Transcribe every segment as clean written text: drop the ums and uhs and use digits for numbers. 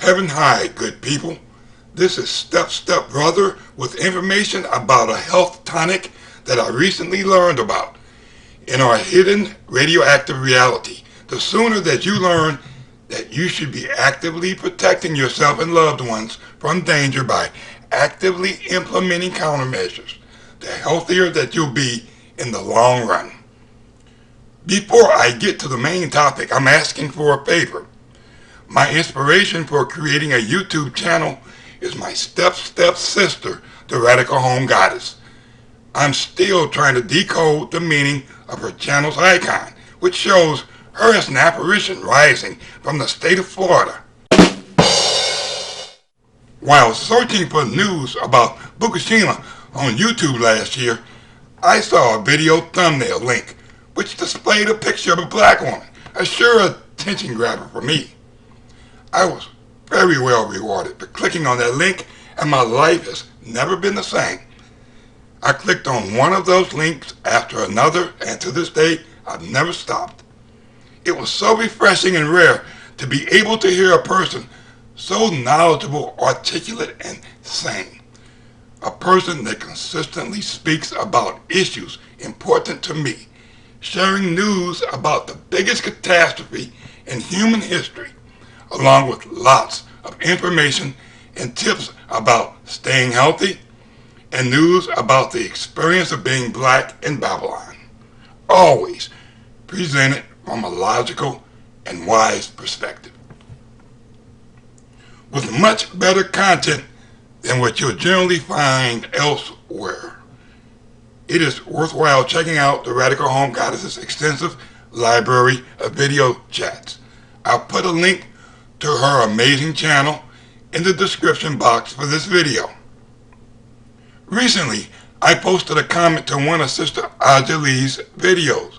Heaven high, good people. This is Step Brother with information about a health tonic that I recently learned about. In our hidden radioactive reality, the sooner that you learn that you should be actively protecting yourself and loved ones from danger by actively implementing countermeasures, the healthier that you'll be in the long run. Before I get to the main topic, I'm asking for a favor. My inspiration for creating a YouTube channel is my step sister, the Radical Home Goddess. I'm still trying to decode the meaning of her channel's icon, which shows her as an apparition rising from the state of Florida. While searching for news about Fukushima on YouTube last year, I saw a video thumbnail link which displayed a picture of a black woman, a sure attention grabber for me. I was very well rewarded for clicking on that link, and my life has never been the same. I clicked on one of those links after another, and to this day, I've never stopped. It was so refreshing and rare to be able to hear a person so knowledgeable, articulate, and sane. A person that consistently speaks about issues important to me, sharing news about the biggest catastrophe in human history, along with lots of information and tips about staying healthy and news about the experience of being black in Babylon. Always presented from a logical and wise perspective. With much better content than what you'll generally find elsewhere. It is worthwhile checking out the Radical Home Goddess's extensive library of video chats. I'll put a link to her amazing channel in the description box for this video. Recently, I posted a comment to one of Sister Ajali's videos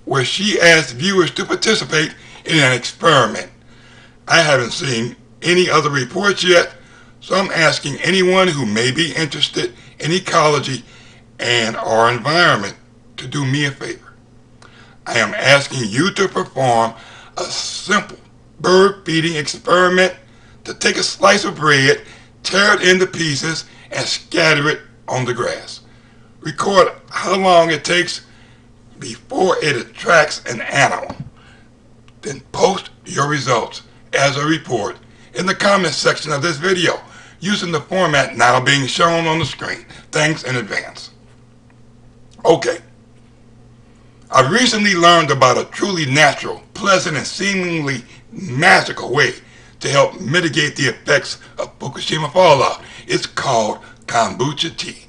where she asked viewers to participate in an experiment. I haven't seen any other reports yet, so I'm asking anyone who may be interested in ecology and our environment to do me a favor. I am asking you to perform a simple bird feeding experiment to take a slice of bread, tear it into pieces, and scatter it on the grass. Record how long it takes before it attracts an animal. Then post your results as a report in the comments section of this video using the format now being shown on the screen. Thanks in advance. Okay. I recently learned about a truly natural, pleasant, and seemingly magical way to help mitigate the effects of Fukushima fallout. It's called kombucha tea.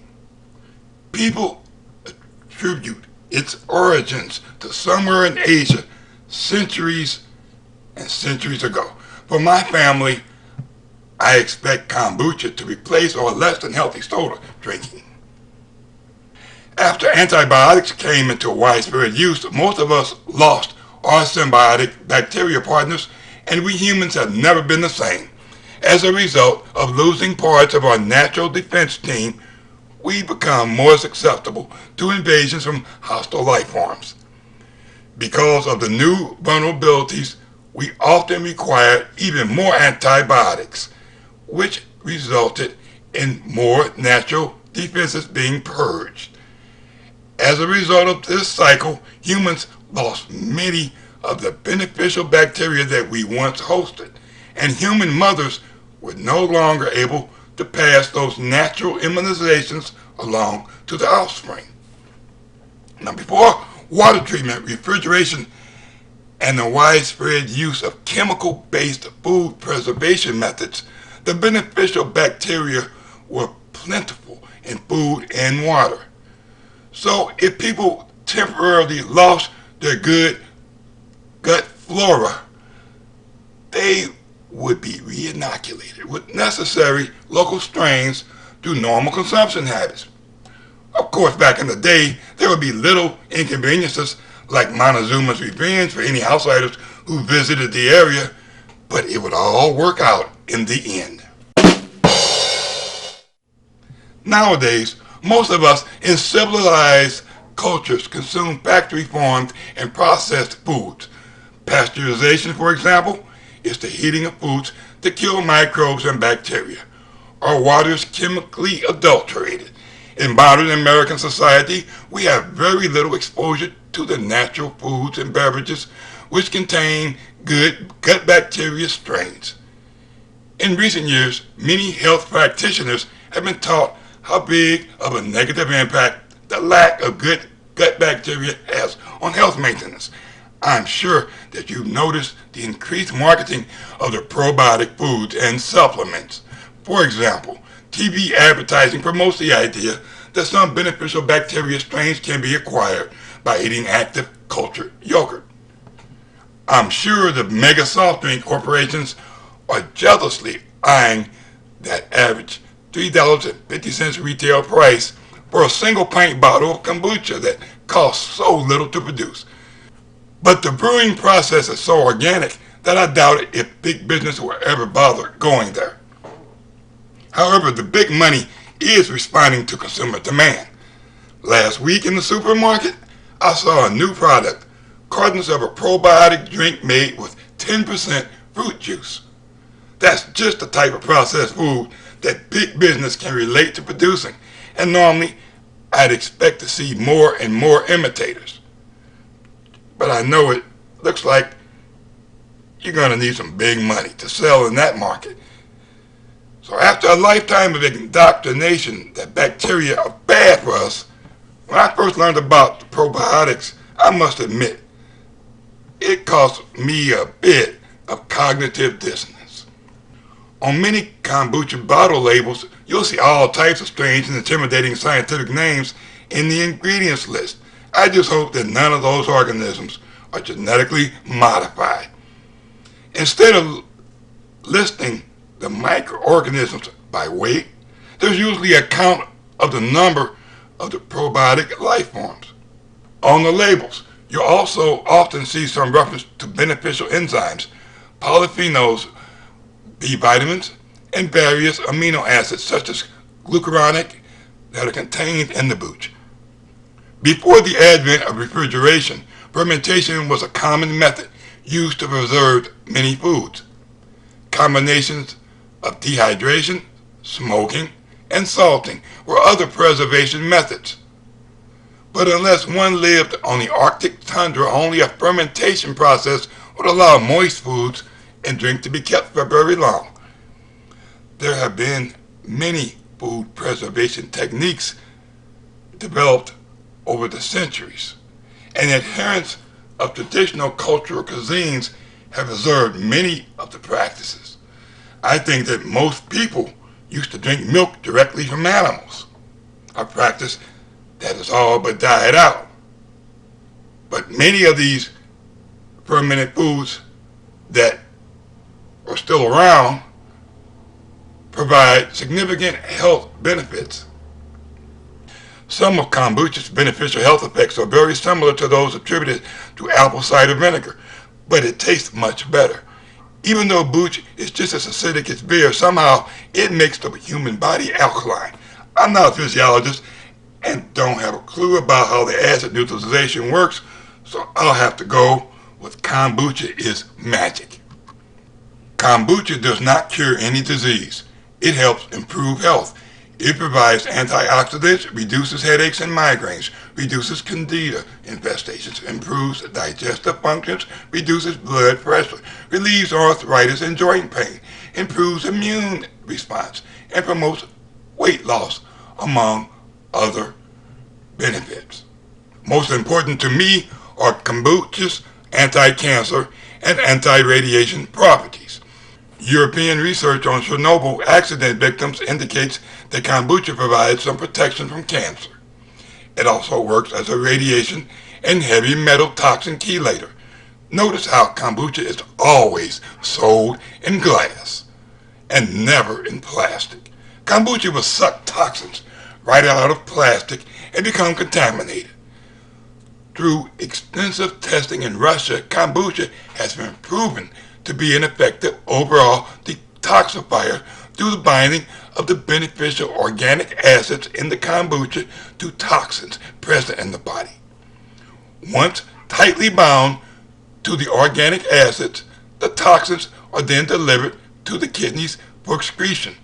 People attribute its origins to somewhere in Asia centuries and centuries ago. For my family, I expect kombucha to replace or less than healthy soda drinking. After antibiotics came into widespread use, most of us lost our symbiotic bacteria partners, and we humans have never been the same. As a result of losing parts of our natural defense team, we become more susceptible to invasions from hostile life forms. Because of the new vulnerabilities, we often required even more antibiotics, which resulted in more natural defenses being purged. As a result of this cycle, humans lost many of the beneficial bacteria that we once hosted, and human mothers were no longer able to pass those natural immunizations along to the offspring. Now, before water treatment, refrigeration, and the widespread use of chemical-based food preservation methods, the beneficial bacteria were plentiful in food and water. So if people temporarily lost their good gut flora, they would be re-inoculated with necessary local strains through normal consumption habits. Of course, back in the day, there would be little inconveniences like Montezuma's revenge for any outsiders who visited the area, but it would all work out in the end. Nowadays, most of us in civilized cultures consume factory-farmed and processed foods. Pasteurization, for example, is the heating of foods to kill microbes and bacteria. Our water is chemically adulterated. In modern American society, we have very little exposure to the natural foods and beverages which contain good gut bacteria strains. In recent years, many health practitioners have been taught how big of a negative impact the lack of good gut bacteria has on health maintenance. I'm sure that you've noticed the increased marketing of the probiotic foods and supplements. For example, TV advertising promotes the idea that some beneficial bacteria strains can be acquired by eating active cultured yogurt. I'm sure the mega soft drink corporations are jealously eyeing that average $3.50 retail price for a single pint bottle of kombucha that costs so little to produce. But the brewing process is so organic that I doubt if big business will ever bother going there. However, the big money is responding to consumer demand. Last week in the supermarket, I saw a new product, cartons of a probiotic drink made with 10% fruit juice. That's just the type of processed food that big business can relate to producing, and normally I'd expect to see more and more imitators. But I know it looks like you're going to need some big money to sell in that market. So after a lifetime of indoctrination that bacteria are bad for us, when I first learned about the probiotics, I must admit, it caused me a bit of cognitive dissonance. On many kombucha bottle labels, you'll see all types of strange and intimidating scientific names in the ingredients list. I just hope that none of those organisms are genetically modified. Instead of listing the microorganisms by weight, there's usually a count of the number of the probiotic life forms. On the labels, you'll also often see some reference to beneficial enzymes, polyphenols, B vitamins, and various amino acids such as glucuronic that are contained in the kombucha. Before the advent of refrigeration, fermentation was a common method used to preserve many foods. Combinations of dehydration, smoking, and salting were other preservation methods. But unless one lived on the Arctic tundra, only a fermentation process would allow moist foods and drink to be kept for very long. There have been many food preservation techniques developed over the centuries, and adherents of traditional cultural cuisines have observed many of the practices. I think that most people used to drink milk directly from animals, a practice that has all but died out. But many of these fermented foods that are still around provide significant health benefits. Some of kombucha's beneficial health effects are very similar to those attributed to apple cider vinegar, but it tastes much better. Even though kombucha is just as acidic as beer, somehow it makes the human body alkaline. I'm not a physiologist and don't have a clue about how the acid neutralization works, so I'll have to go with kombucha is magic. Kombucha does not cure any disease. It helps improve health. It provides antioxidants, reduces headaches and migraines, reduces candida infestations, improves digestive functions, reduces blood pressure, relieves arthritis and joint pain, improves immune response, and promotes weight loss, among other benefits. Most important to me are kombucha's anti-cancer and anti-radiation properties. European research on Chernobyl accident victims indicates that kombucha provides some protection from cancer. It also works as a radiation and heavy metal toxin chelator. Notice how kombucha is always sold in glass and never in plastic. Kombucha will suck toxins right out of plastic and become contaminated. Through extensive testing in Russia, kombucha has been proven to be an effective overall detoxifier through the binding of the beneficial organic acids in the kombucha to toxins present in the body. Once tightly bound to the organic acids, the toxins are then delivered to the kidneys for excretion.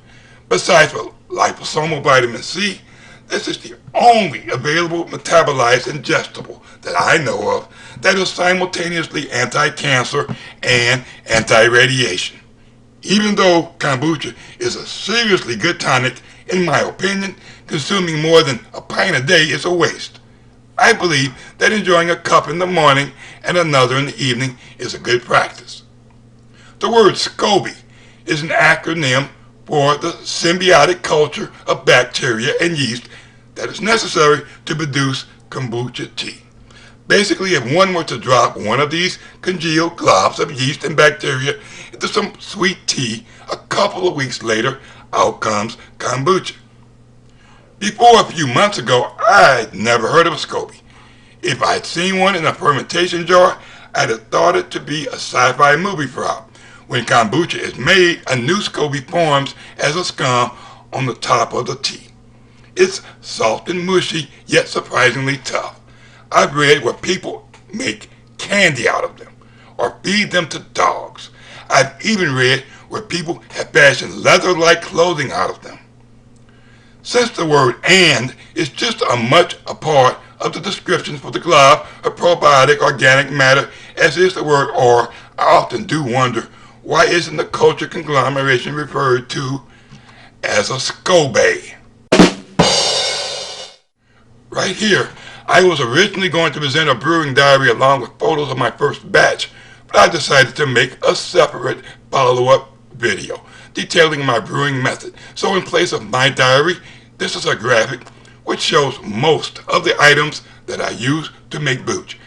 Besides for liposomal vitamin C, this is the only available metabolized ingestible that I know of that is simultaneously anti-cancer and anti-radiation. Even though kombucha is a seriously good tonic, in my opinion, consuming more than a pint a day is a waste. I believe that enjoying a cup in the morning and another in the evening is a good practice. The word SCOBY is an acronym for the symbiotic culture of bacteria and yeast that is necessary to produce kombucha tea. Basically, if one were to drop one of these congealed globs of yeast and bacteria into some sweet tea, a couple of weeks later, out comes kombucha. Before a few months ago, I'd never heard of a SCOBY. If I'd seen one in a fermentation jar, I'd have thought it to be a sci-fi movie prop. When kombucha is made, a new SCOBY forms as a scum on the top of the tea. It's soft and mushy, yet surprisingly tough. I've read where people make candy out of them or feed them to dogs. I've even read where people have fashioned leather-like clothing out of them. Since the word "and" is just as much a part of the description for the glob of probiotic organic matter as is the word "or," I often do wonder, why isn't the culture conglomeration referred to as a SCOBY? Right here, I was originally going to present a brewing diary along with photos of my first batch, but I decided to make a separate follow-up video detailing my brewing method. So in place of my diary, this is a graphic which shows most of the items that I use to make booch.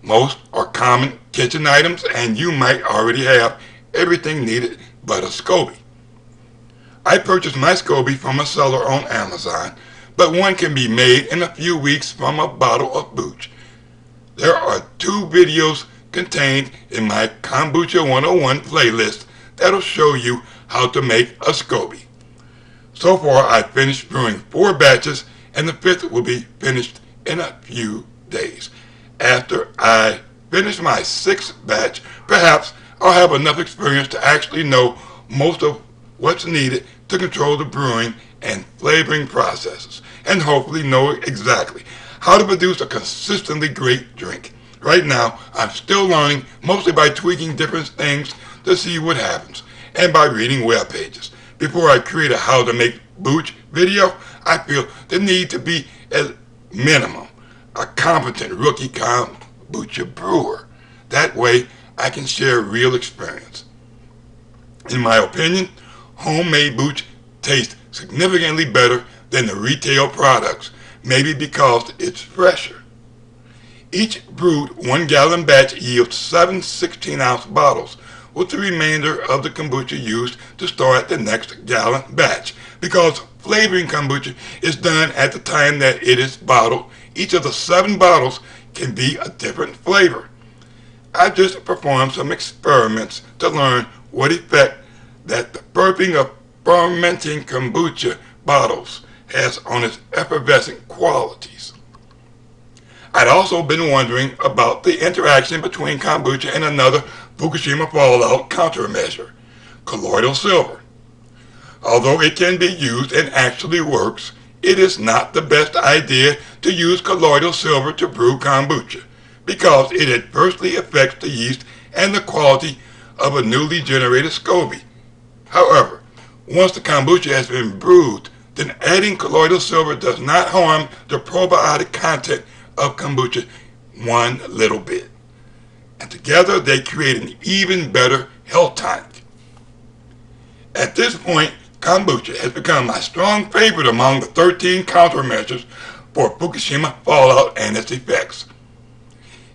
Most are common kitchen items, and you might already have everything needed but a SCOBY. I purchased my SCOBY from a seller on Amazon, but one can be made in a few weeks from a bottle of booch. There are 2 videos contained in my Kombucha 101 playlist that'll show you how to make a SCOBY. So far, I've finished brewing 4 batches, and the 5th will be finished in a few days. After I finish my 6th batch, perhaps I'll have enough experience to actually know most of what's needed to control the brewing and flavoring processes, and hopefully know exactly how to produce a consistently great drink. Right now, I'm still learning, mostly by tweaking different things to see what happens, and by reading web pages. Before I create a how to make booch video, I feel there need to be, at minimum, a competent rookie kombucha brewer. That way, I can share real experience. In my opinion, homemade booch tastes significantly better than the retail products, maybe because it's fresher. Each brewed 1-gallon batch yields 7 16-ounce bottles, with the remainder of the kombucha used to start the next gallon batch. Because flavoring kombucha is done at the time that it is bottled, each of the 7 bottles can be a different flavor. I just performed some experiments to learn what effect that the burping of fermenting kombucha bottles has on its effervescent qualities. I'd also been wondering about the interaction between kombucha and another Fukushima fallout countermeasure, colloidal silver. Although it can be used and actually works, it is not the best idea to use colloidal silver to brew kombucha, because it adversely affects the yeast and the quality of a newly generated SCOBY. However, once the kombucha has been brewed, then adding colloidal silver does not harm the probiotic content of kombucha one little bit. And together they create an even better health tonic. At this point, kombucha has become my strong favorite among the 13 countermeasures for Fukushima fallout and its effects.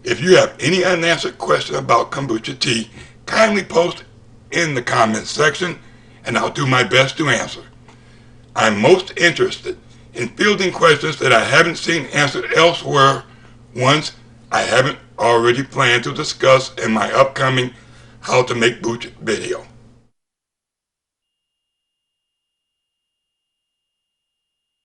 If you have any unanswered question about kombucha tea, kindly post in the comments section and I'll do my best to answer. I'm most interested in fielding questions that I haven't seen answered elsewhere, ones I haven't already planned to discuss in my upcoming How to Make Booch video.